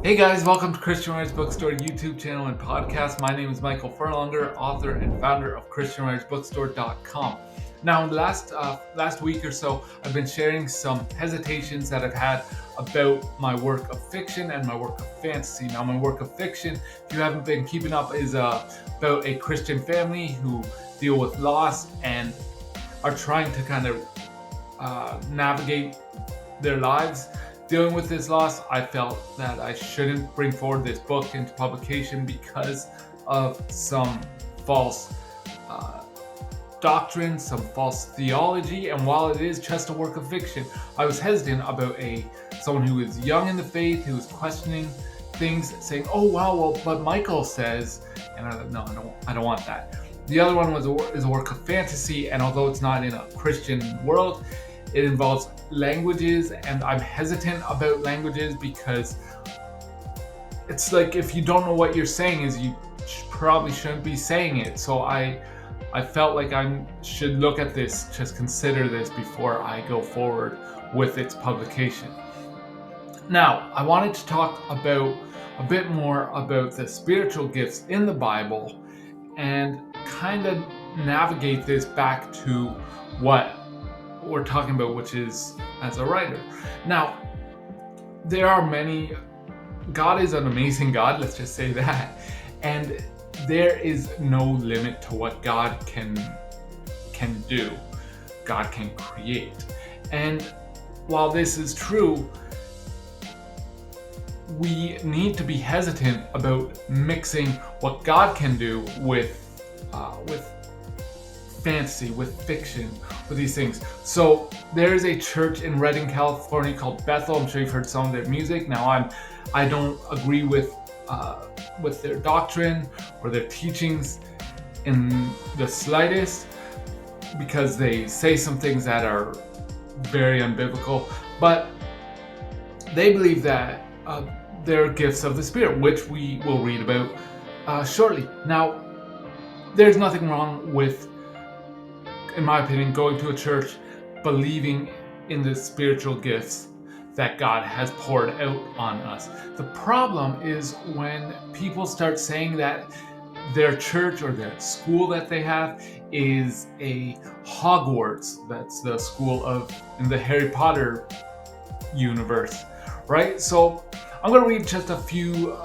Hey guys, welcome to Christian Writers Bookstore YouTube channel and podcast. My name is Michael Furlonger, author and founder of ChristianWritersBookstore.com. Now, in the last week or so, I've been sharing some hesitations that I've had about my work of fiction and my work of fantasy. Now, my work of fiction, if you haven't been keeping up, is about a Christian family who deal with loss and are trying to kind of navigate their lives. Dealing with this loss, I felt that I shouldn't bring forward this book into publication because of some false doctrine, some false theology, and while it is just a work of fiction, I was hesitant about someone who is young in the faith, who is questioning things, saying, "Oh wow, well, but Michael says," and no, I don't want that. The other one is a work of fantasy, and although it's not in a Christian world, it involves languages, and I'm hesitant about languages because it's like if you don't know what you're saying is, you probably shouldn't be saying it. So I felt like I should look at this, just consider this before I go forward with its publication. Now, I wanted to talk about a bit more about the spiritual gifts in the Bible and kind of navigate this back to what we're talking about, which is as a writer. Now, there are many. God is an amazing God, let's just say that, and there is no limit to what God can do. God can create, and while this is true, we need to be hesitant about mixing what God can do with fantasy, with fiction, with these things. So there is a church in Redding, California called Bethel. I'm sure you've heard some of their music. Now I don't agree with their doctrine or their teachings in the slightest, because they say some things that are very unbiblical, but they believe that they're gifts of the Spirit, which we will read about shortly. Now, there's nothing wrong with, in my opinion, going to a church believing in the spiritual gifts that God has poured out on us. The problem is when people start saying that their church or their school that they have is a Hogwarts. That's the school in the Harry Potter universe, right? So I'm going to read just a few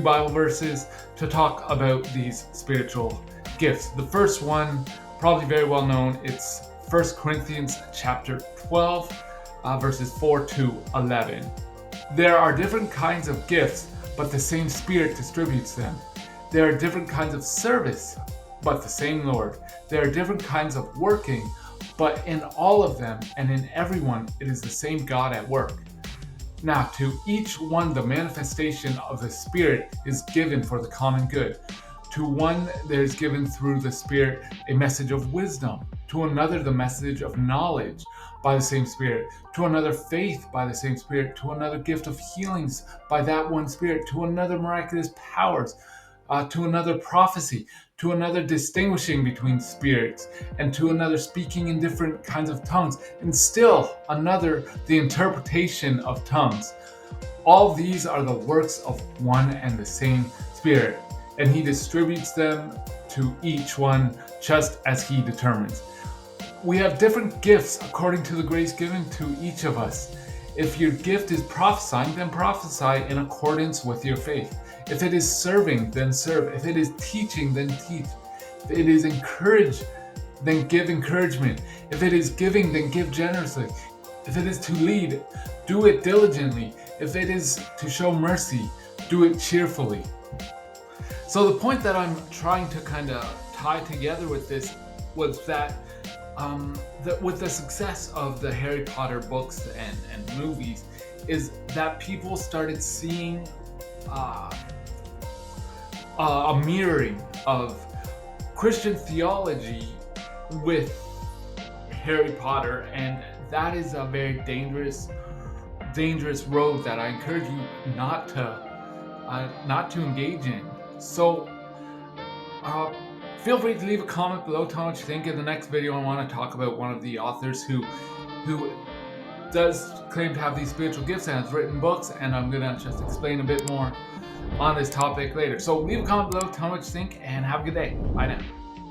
Bible verses to talk about these spiritual gifts. The first one, probably very well known, it's 1 Corinthians chapter 12, verses 4 to 11. There are different kinds of gifts, but the same Spirit distributes them. There are different kinds of service, but the same Lord. There are different kinds of working, but in all of them and in everyone, it is the same God at work. Now, to each one, the manifestation of the Spirit is given for the common good. To one, there is given through the Spirit a message of wisdom. To another, the message of knowledge by the same Spirit. To another, faith by the same Spirit. To another, gift of healings by that one Spirit. To another, miraculous powers. To another, prophecy. To another, distinguishing between spirits. And to another, speaking in different kinds of tongues. And still another, the interpretation of tongues. All these are the works of one and the same Spirit, and He distributes them to each one just as He determines. We have different gifts according to the grace given to each of us. If your gift is prophesying, then prophesy in accordance with your faith. If it is serving, then serve. If it is teaching, then teach. If it is encourage, then give encouragement. If it is giving, then give generously. If it is to lead, do it diligently. If it is to show mercy, do it cheerfully. So the point that I'm trying to kind of tie together with this was that with the success of the Harry Potter books and movies, is that people started seeing a mirroring of Christian theology with Harry Potter, and that is a very dangerous road that I encourage you not to engage in. So feel free to leave a comment below, tell me what you think. In the next video, I want to talk about one of the authors who does claim to have these spiritual gifts and has written books, and I'm gonna just explain a bit more on this topic later. So leave a comment below, tell me what you think, and have a good day. Bye now.